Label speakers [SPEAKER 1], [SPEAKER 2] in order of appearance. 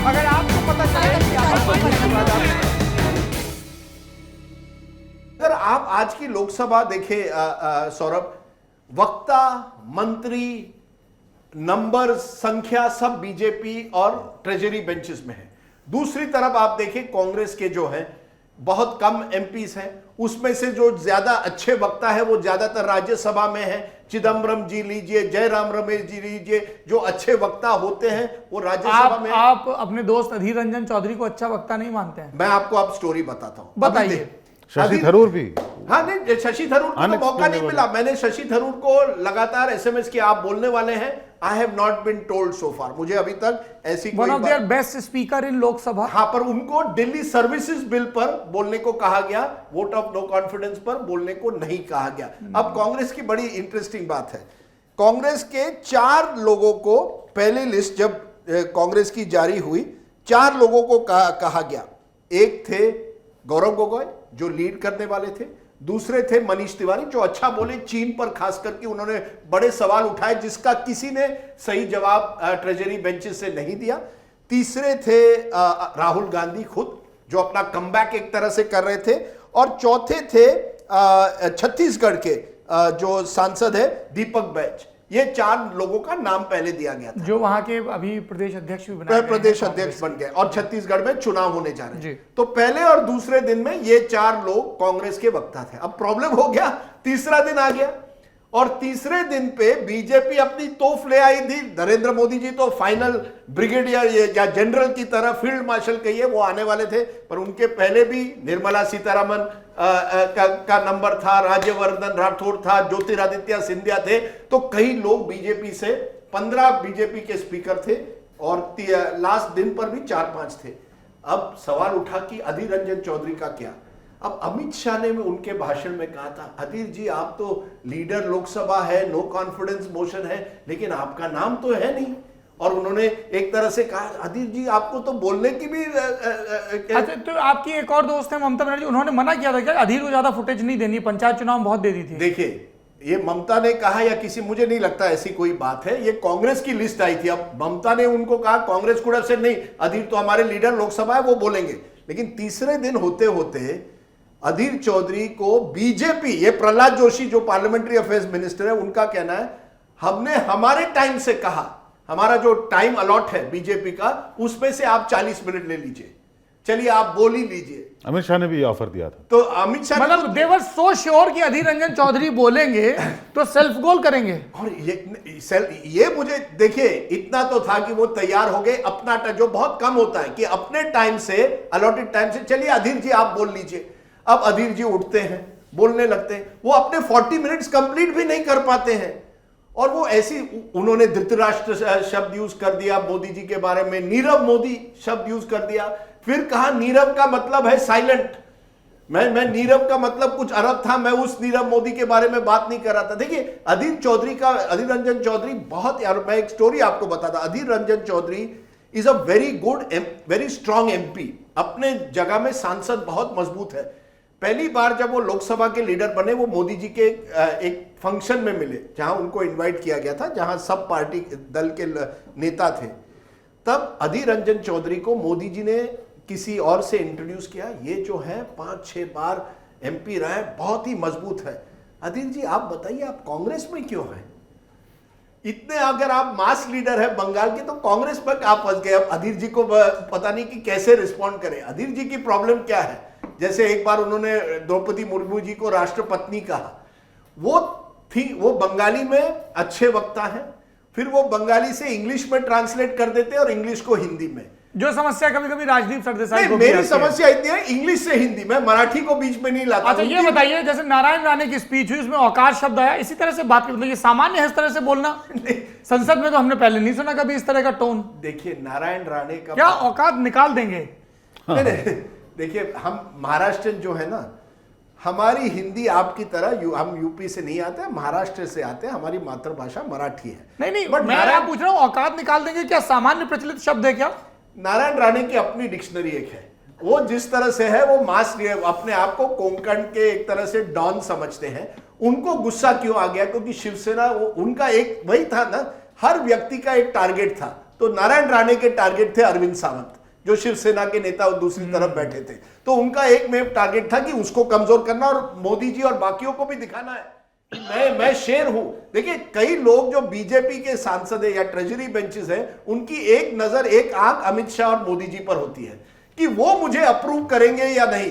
[SPEAKER 1] अगर आपको पता चले कि
[SPEAKER 2] अगर आप आज की लोकसभा देखें सौरभ, वक्ता, मंत्री, नंबर, संख्या सब बीजेपी और ट्रेजरी बेंचेस में है। दूसरी तरफ आप देखें कांग्रेस के जो हैं बहुत कम एमपीस हैं, उसमें से जो ज्यादा अच्छे वक्ता है वो ज्यादातर राज्यसभा में है। चिदम्बरम जी लीजिए, जयराम रमेश जी लीजिए, जो अच्छे वक्ता होते हैं वो राज्यसभा में।
[SPEAKER 1] आप अपने दोस्त अधीर रंजन चौधरी को अच्छा वक्ता नहीं मानते हैं?
[SPEAKER 2] मैं आपको अब स्टोरी बताता हूं,
[SPEAKER 1] बताइए।
[SPEAKER 3] शशि थरूर भी,
[SPEAKER 2] हाँ नहीं, शशि थरूर को तो मौका नहीं मिला। मैंने शशि थरूर को लगातार एसएमएस किया, आप बोलने वाले हैं। I have not been told so far, मुझे अभी तक ऐसी कोई
[SPEAKER 1] one of their best speaker in Lok Sabha.
[SPEAKER 2] हाँ, पर उनको दिल्ली सर्विसेज बिल पर बोलने को कहा गया, वोट ऑफ नो कॉन्फिडेंस पर बोलने को नहीं कहा गया। अब कांग्रेस की बड़ी इंटरेस्टिंग बात है, कांग्रेस के 4 लोगों को पहली लिस्ट जब कांग्रेस की जारी हुई, 4 लोगों को कहा गया। एक थे गौरव गोगोई जो लीड करने वाले थे, दूसरे थे मनीष तिवारी जो अच्छा बोले, चीन पर खास करके उन्होंने बड़े सवाल उठाए जिसका किसी ने सही जवाब ट्रेजरी बेंचेस से नहीं दिया। तीसरे थे राहुल गांधी खुद जो अपना कमबैक एक तरह से कर रहे थे, और चौथे थे छत्तीसगढ़ के जो सांसद है दीपक बैज। ये 4 लोगों का नाम पहले दिया गया था,
[SPEAKER 1] जो वहां के अभी प्रदेश अध्यक्ष भी बनाए गए,
[SPEAKER 2] प्रदेश अध्यक्ष बन गए, और छत्तीसगढ़ में चुनाव होने जा रहे
[SPEAKER 1] जी।
[SPEAKER 2] हैं। तो पहले और दूसरे दिन में ये 4 लोग कांग्रेस के वक्ता थे। अब प्रॉब्लम हो गया, तीसरा दिन आ गया, और तीसरे दिन पे बीजेपी अपनी तोफ ले आई थी। नरेंद्र मोदी जी तो फाइनल ब्रिगेडियर या जनरल की तरह, फील्ड मार्शल कहिए, वो आने वाले थे, पर उनके पहले भी निर्मला सीतारमन का नंबर था, राज्यवर्धन राठौड़ था, ज्योतिरादित्य सिंधिया थे। तो कई लोग बीजेपी से, 15 बीजेपी के स्पीकर थे, और लास्ट दिन पर भी 4-5 थे। अब सवाल उठा कि अधीर रंजन चौधरी का क्या। अब अमित शाह ने उनके भाषण में कहा था, अधीर जी आप तो लीडर लोकसभा है, नो कॉन्फिडेंस मोशन है, लेकिन आपका नाम तो है नहीं। और उन्होंने एक तरह से कहा, अधीर जी आपको तो बोलने की भी
[SPEAKER 1] अच्छा, तो आपकी एक और दोस्त है ममता बनर्जी, उन्होंने मना किया था क्या अधीर को ज्यादा फुटेज नहीं देनी, पंचायत चुनाव बहुत दे दी थी?
[SPEAKER 2] देखिए, ये ममता ने कहा या किसी, मुझे नहीं लगता ऐसी कोई बात है, ये कांग्रेस की लिस्ट आई थी। अब ममता ने उनको कहा, कांग्रेस को से नहीं, अधीर तो हमारे लीडर लोकसभा है, वो बोलेंगे। लेकिन तीसरे दिन होते होते अधीर चौधरी को बीजेपी, ये प्रहलाद जोशी जो पार्लियामेंट्री अफेयर्स मिनिस्टर है, उनका कहना है, हमने हमारे टाइम से कहा, हमारा जो टाइम अलॉट है बीजेपी का, उसमें से आप 40 मिनट ले लीजिए, चलिए आप बोल ही लीजिए।
[SPEAKER 3] अमित शाह ने भी ऑफर दिया था।
[SPEAKER 2] तो अमित शाह
[SPEAKER 1] मतलब दे वर सो श्योर कि अधीर रंजन चौधरी बोलेंगे तो सेल्फ गोल करेंगे।
[SPEAKER 2] और ये मुझे देखिए, इतना तो था कि वो तैयार हो गए अपना जो बहुत कम होता है कि अपने टाइम से, अलॉटेड टाइम से, चलिए अधीर जी आप बोल लीजिए। अब अधीर जी उठते हैं, बोलने लगते हैं, वो अपने 40 मिनट्स कंप्लीट भी नहीं कर पाते हैं, और वो ऐसी, उन्होंने धृतराष्ट्र शब्द यूज कर दिया मोदी जी के बारे में, नीरव मोदी शब्द यूज कर दिया, फिर कहा नीरव का मतलब है साइलेंट। मैं नीरव का मतलब कुछ अरब था, मैं उस नीरव मोदी के बारे में बात नहीं कर रहा था। देखिए, अधीर रंजन चौधरी बहुत, यार मैं एक स्टोरी आपको बताता, Adhir Ranjan Chowdhury is a very good, very strong MP, अपने जगह में सांसद बहुत मजबूत है। पहली बार जब वो लोकसभा के लीडर बने, वो मोदी जी के एक फंक्शन में मिले, जहां उनको इनवाइट किया गया था, जहां सब पार्टी दल के नेता थे। तब अधीर रंजन चौधरी को मोदी जी ने किसी और से इंट्रोड्यूस किया, ये जो है 5-6 बार एमपी रहे, बहुत ही मजबूत है। अधीर जी आप बताइए, आप कांग्रेस में क्यों हैं? इतने अगर आप मास लीडर है बंगाल के, तो कांग्रेस पर आप फंस गए। अब अधीर जी को पता नहीं कि कैसे रिस्पॉन्ड करें। अधीर जी की प्रॉब्लम क्या है? जैसे एक बार उन्होंने द्रौपदी मुर्मू जी को राष्ट्रपत्नी कहा, वो बंगाली में अच्छे वक्ता हैं, फिर वो बंगाली से इंग्लिश में ट्रांसलेट कर देते और इंग्लिश को हिंदी में।
[SPEAKER 1] जो समस्या कभी कभी राजदीप सरदेसाई को
[SPEAKER 2] मेरी समस्या इतनी है, इंग्लिश से हिंदी में, मराठी को बीच में नहीं लाता।
[SPEAKER 1] अच्छा ये बताइए, जैसे नारायण राणे की स्पीच हुई, उसमें औकात शब्द आया, इसी तरह से बात की, मतलब ये सामान्य है इस तरह से बोलना? संसद में तो हमने पहले नहीं सुना कभी इस तरह का टोन।
[SPEAKER 2] देखिए, नारायण राणे का
[SPEAKER 1] क्या औकात निकाल देंगे?
[SPEAKER 2] देखिए, हम महाराष्ट्र जो है ना, हमारी हिंदी आपकी तरह हम यूपी से नहीं आते, महाराष्ट्र से आते हैं, हमारी मातृभाषा मराठी है।
[SPEAKER 1] नहीं, बट मैं पूछ रहा हूँ, औकात निकाल देंगे, क्या सामान्य प्रचलित शब्द है क्या?
[SPEAKER 2] नारायण राणे की अपनी डिक्शनरी एक है, वो जिस तरह से है, वो मास अपने आप को कोंकण के एक तरह से डॉन समझते हैं। उनको गुस्सा क्यों आ गया? क्योंकि शिवसेना, उनका एक वही था ना, हर व्यक्ति का एक टारगेट था। तो नारायण राणे के टारगेट थे अरविंद सावंत। जो शिवसेना के नेता दूसरी तरफ बैठे थे। तो उनका एक में टारगेट था कि उसको कमजोर करना और मोदी जी और बाकियों को भी दिखाना है कि मैं शेर हूं। देखिए कई लोग जो बीजेपी के सांसद है या ट्रेजरी बेंचेस है, उनकी एक नजर एक आंख अमित शाह और मोदी जी पर होती है कि वो मुझे अप्रूव करेंगे या नहीं।